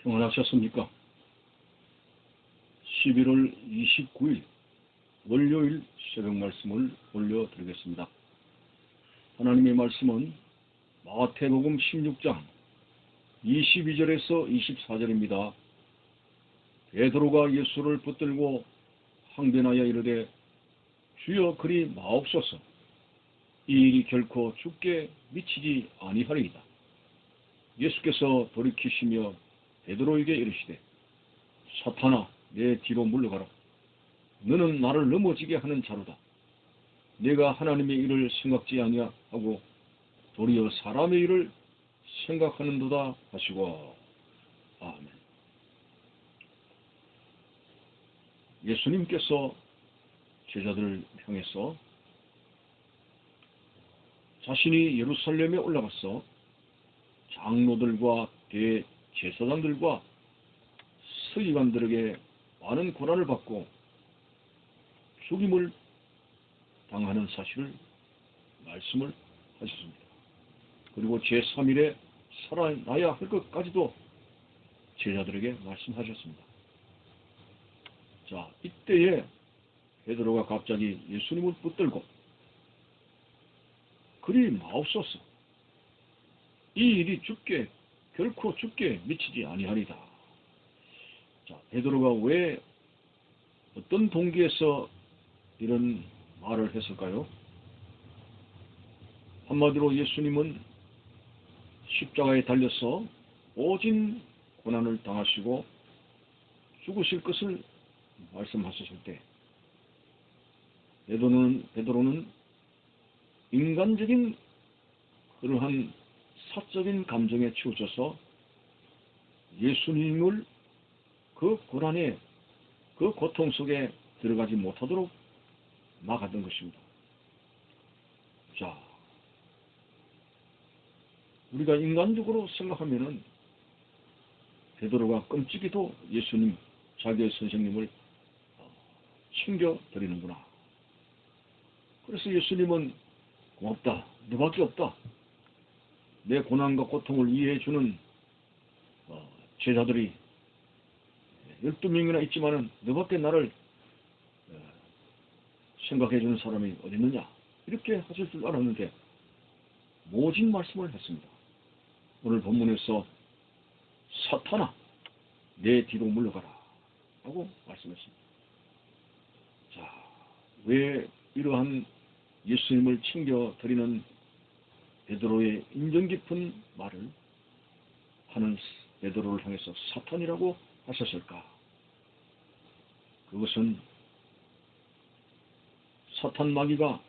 평안하셨습니까? 11월 29일 월요일 새벽 말씀을 올려드리겠습니다. 하나님의 말씀은 마태복음 16장 22절에서 24절입니다. 베드로가 예수를 붙들고 항변하여 이르되 주여 그리 마옵소서. 이 일이 결코 주께 미치지 아니하리이다. 예수께서 돌이키시며 베드로에게 이르시되 사탄아 내 뒤로 물러가라. 너는 나를 넘어지게 하는 자로다. 내가 하나님의 일을 생각지 아니하고 도리어 사람의 일을 생각하는도다 하시고. 아멘. 예수님께서 제자들을 향해서 자신이 예루살렘에 올라가서 장로들과 대제사장들과 서기관들에게 많은 고난을 받고 죽임을 당하는 사실을 말씀을 하셨습니다. 그리고 제3일에 살아나야 할 것까지도 제자들에게 말씀하셨습니다. 자, 이때에 베드로가 갑자기 예수님을 붙들고 그리 마옵소서. 이 일이 결코 주께 미치지 아니하리다. 자, 베드로가 왜 어떤 동기에서 이런 말을 했을까요? 한마디로 예수님은 십자가에 달려서 오진 고난을 당하시고 죽으실 것을 말씀하셨을 때 베드로는 인간적인 그러한 사적인 감정에 치우쳐서 예수님을 그 고난에 그 고통 속에 들어가지 못하도록 막았던 것입니다. 자, 우리가 인간적으로 생각하면은 베드로가 끔찍이도 예수님, 자기의 선생님을 챙겨드리는구나. 그래서 예수님은 고맙다. 너밖에 없다. 내 고난과 고통을 이해해주는 제자들이 12명이나 있지만은 너밖에 나를 생각해주는 사람이 어디 있느냐. 이렇게 하실 줄 알았는데 모진 말씀을 했습니다. 오늘 본문에서 사탄아 내 뒤로 물러가라 하고 말씀했습니다. 자, 왜 이러한 예수님을 챙겨드리는 베드로의 인정 깊은 말을 하는 베드로를 향해서 사탄이라고 하셨을까? 그것은 사탄 마귀가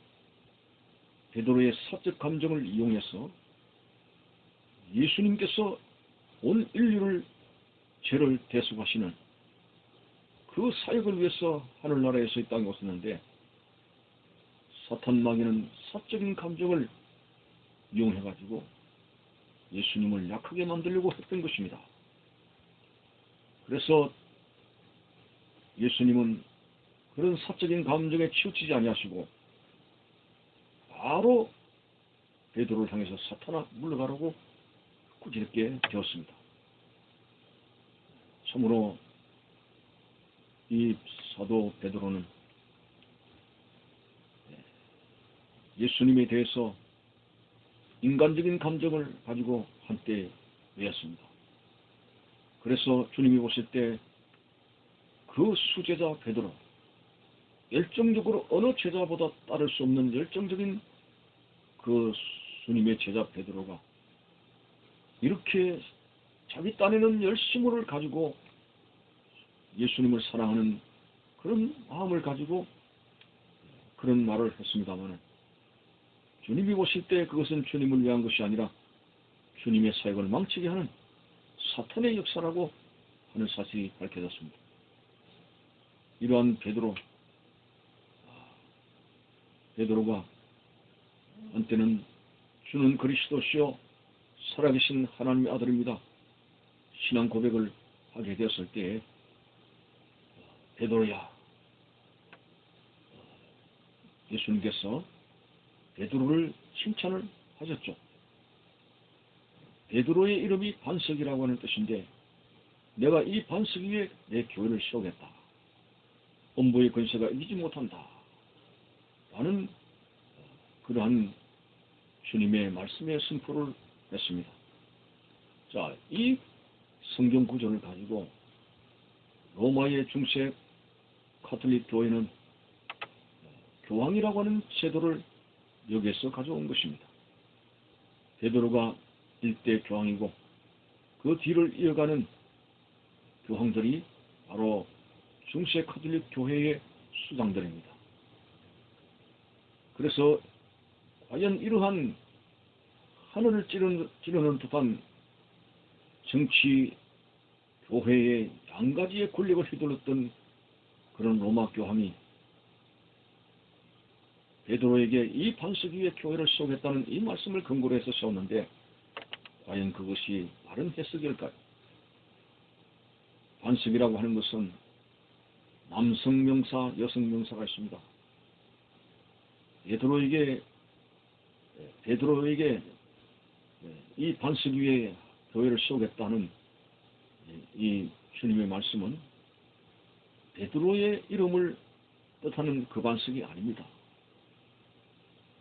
베드로의 사적 감정을 이용해서 예수님께서 온 인류를 죄를 대속하시는 그 사역을 위해서 하늘나라에서 이 땅에 오셨는데 사탄 마귀는 사적인 감정을 이용해가지고 예수님을 약하게 만들려고 했던 것입니다. 그래서 예수님은 그런 사적인 감정에 치우치지 아니하시고 바로 베드로를 향해서 사탄아 물러가라고 꾸짖게 되었습니다. 참으로 이 사도 베드로는 예수님에 대해서 인간적인 감정을 가지고 한때 외웠습니다. 그래서 주님이 오실 때 그 수제자 베드로, 열정적으로 어느 제자보다 따를 수 없는 열정적인 그 주님의 제자 베드로가 이렇게 자기 딴에는 열심을 가지고 예수님을 사랑하는 그런 마음을 가지고 그런 말을 했습니다만 주님이 오실 때 그것은 주님을 위한 것이 아니라 주님의 사역을 망치게 하는 사탄의 역사라고 하는 사실이 밝혀졌습니다. 이러한 베드로가 한때는 주는 그리스도시요 살아계신 하나님의 아들입니다. 신앙 고백을 하게 되었을 때 베드로야, 예수님께서 베드로를 칭찬을 하셨죠. 베드로의 이름이 반석이라고 하는 뜻인데 내가 이 반석 위에 내 교회를 세우겠다. 음부의 권세가 이기지 못한다. 라는 그러한 주님의 말씀에 선포를 했습니다. 자, 이 성경 구절을 가지고 로마의 중세 카톨릭 교회는 교황이라고 하는 제도를 여기에서 가져온 것입니다. 베드로가 일대 교황이고 그 뒤를 이어가는 교황들이 바로 중세 카톨릭 교회의 수장들입니다. 그래서 과연 이러한 하늘을 찌르는 듯한 정치 교회의 양가지의 권력을 휘둘렀던 그런 로마 교황이 베드로에게 이 반석 위에 교회를 세우겠다는 이 말씀을 근거로 해서 세웠는데 과연 그것이 바른 해석일까요? 반석이라고 하는 것은 남성 명사, 여성 명사가 있습니다. 베드로에게 이 반석 위에 교회를 세우겠다는 이 주님의 말씀은 베드로의 이름을 뜻하는 그 반석이 아닙니다.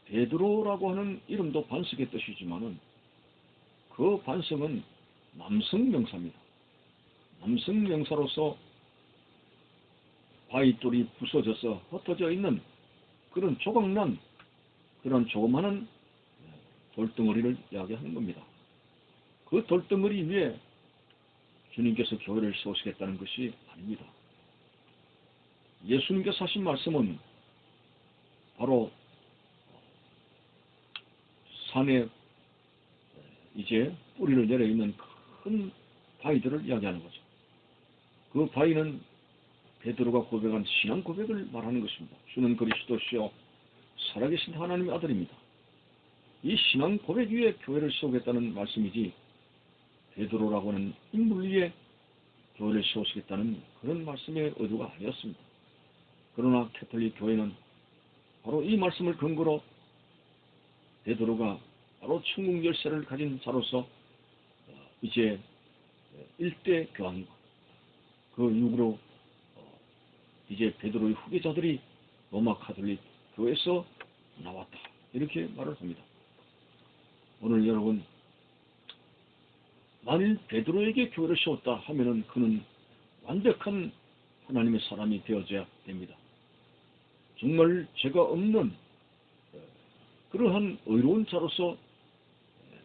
베드로라고 하는 이름도 반석의 뜻이지만은 그 반석은 남성 명사입니다. 남성 명사로서 바위돌이 부서져서 흩어져 있는 그런 조각난 그런 조그마한 돌덩어리를 이야기하는 겁니다. 그 돌덩어리 위에 주님께서 교회를 세우시겠다는 것이 아닙니다. 예수님께서 하신 말씀은 바로 산에 이제 뿌리를 내려 있는 큰 바위들을 이야기하는 거죠. 그 바위는 베드로가 고백한 신앙 고백을 말하는 것입니다. 주는 그리스도시요 살아계신 하나님의 아들입니다. 이 신앙 고백 위에 교회를 세우겠다는 말씀이지 베드로라고 하는 인물 위에 교회를 세우시겠다는 그런 말씀의 의도가 아니었습니다. 그러나 캐톨릭 교회는 바로 이 말씀을 근거로 베드로가 바로 천국 열쇠를 가진 자로서 이제 일대 교황이고 그 이후로 이제 베드로의 후계자들이 로마 카톨릭 교회에서 나왔다. 이렇게 말을 합니다. 오늘 여러분 만일 베드로에게 교회를 세웠다 하면은 그는 완벽한 하나님의 사람이 되어져야 됩니다. 정말 죄가 없는 그러한 의로운 자로서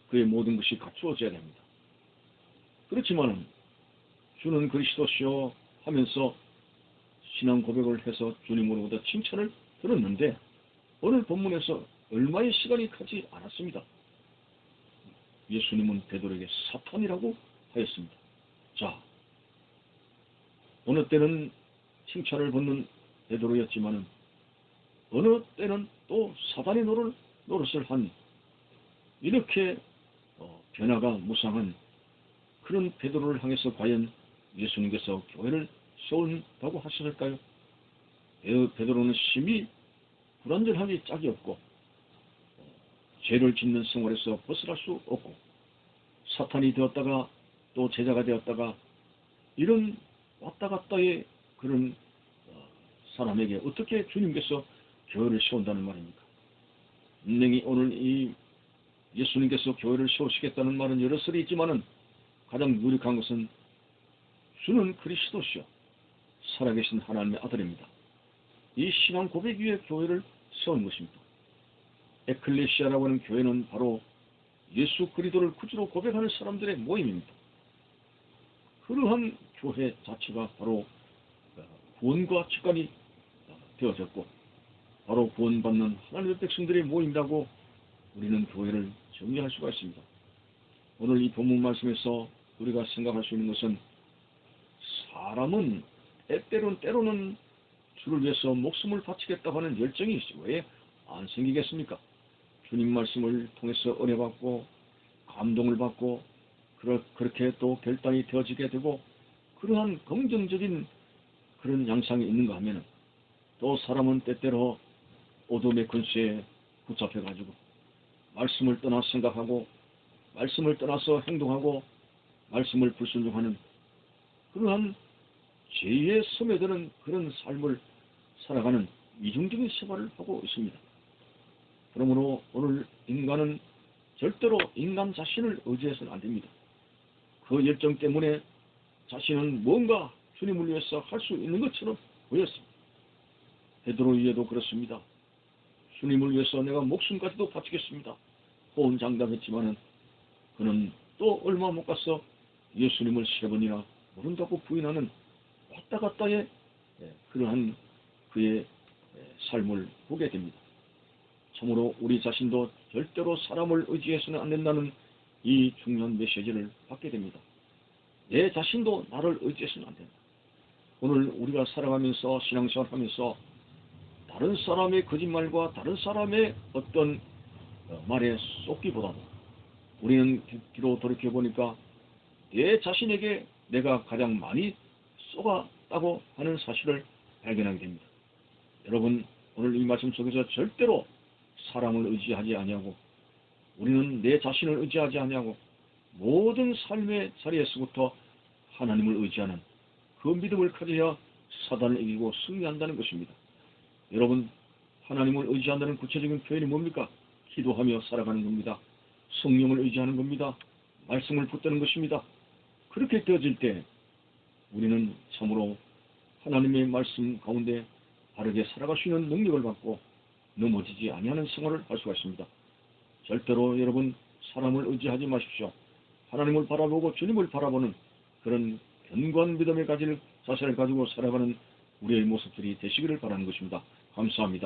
그의 모든 것이 갖추어져야 됩니다. 그렇지만 주는 그리스도시요 하면서 신앙 고백을 해서 주님으로부터 칭찬을 들었는데 오늘 본문에서 얼마의 시간이 가지 않았습니다. 예수님은 베드로에게 사탄이라고 하였습니다. 자, 어느 때는 칭찬을 받는 베드로였지만은 어느 때는 또 사단의 노릇을 한 이렇게 변화가 무상한 그런 베드로를 향해서 과연 예수님께서 교회를 세운다고 하셨을까요? 베드로는 심히 불완전함이 짝이 없고 죄를 짓는 생활에서 벗어날 수 없고 사탄이 되었다가 또 제자가 되었다가 이런 왔다 갔다의 그런 사람에게 어떻게 주님께서 교회를 세운다는 말입니까? 분명히 오늘 이 예수님께서 교회를 세우시겠다는 말은 여러 설이 있지만은 가장 유력한 것은 주는 그리스도시요 살아계신 하나님의 아들입니다. 이 신앙 고백 위에 교회를 세운 것입니다. 에클레시아라고 하는 교회는 바로 예수 그리스도를 구주로 고백하는 사람들의 모임입니다. 그러한 교회 자체가 바로 구원과 직관이 되어졌고 바로 구원받는 하나님의 백성들의 모임이라고 우리는 교회를 정리할 수가 있습니다. 오늘 이 본문 말씀에서 우리가 생각할 수 있는 것은 사람은 때로는 주를 위해서 목숨을 바치겠다고 하는 열정이 왜 안 생기겠습니까? 주님 말씀을 통해서 은혜 받고 감동을 받고 그렇게 또 결단이 되어지게 되고 그러한 긍정적인 그런 양상이 있는가 하면은 또 사람은 때때로 어둠의 근처에 붙잡혀가지고 말씀을 떠나 생각하고 말씀을 떠나서 행동하고 말씀을 불순종하는 그러한 죄에 스며드는 그런 삶을 살아가는 이중적인 생활을 하고 있습니다. 그러므로 오늘 인간은 절대로 인간 자신을 의지해서는 안 됩니다. 그 열정 때문에 자신은 뭔가 주님을 위해서 할 수 있는 것처럼 보였습니다. 베드로에게도 그렇습니다. 주님을 위해서 내가 목숨까지도 바치겠습니다. 호언장담했지만은 그는 또 얼마 못 가서 예수님을 3번이나 모른다고 부인하는 왔다 갔다의 그러한 그의 삶을 보게 됩니다. 참으로 우리 자신도 절대로 사람을 의지해서는 안 된다는 이 중요한 메시지를 받게 됩니다. 내 자신도 나를 의지해서는 안 된다. 오늘 우리가 살아가면서 신앙생활하면서 다른 사람의 거짓말과 다른 사람의 어떤 말에 쏟기보다도 우리는 뒤로 돌이켜보니까 내 자신에게 내가 가장 많이 쏘았다고 하는 사실을 발견하게 됩니다. 여러분, 오늘 이 말씀 속에서 절대로 사람을 의지하지 아니하고 우리는 내 자신을 의지하지 아니하고 모든 삶의 자리에서부터 하나님을 의지하는 그 믿음을 가져야 사단을 이기고 승리한다는 것입니다. 여러분, 하나님을 의지한다는 구체적인 표현이 뭡니까? 기도하며 살아가는 겁니다. 성령을 의지하는 겁니다. 말씀을 붙드는 것입니다. 그렇게 되어질 때 우리는 참으로 하나님의 말씀 가운데 바르게 살아갈 수 있는 능력을 받고 넘어지지 아니하는 생활을 할 수가 있습니다. 절대로 여러분 사람을 의지하지 마십시오. 하나님을 바라보고 주님을 바라보는 그런 견고한 믿음에 가질 자세를 가지고 살아가는 우리의 모습들이 되시기를 바라는 것입니다. 감사합니다.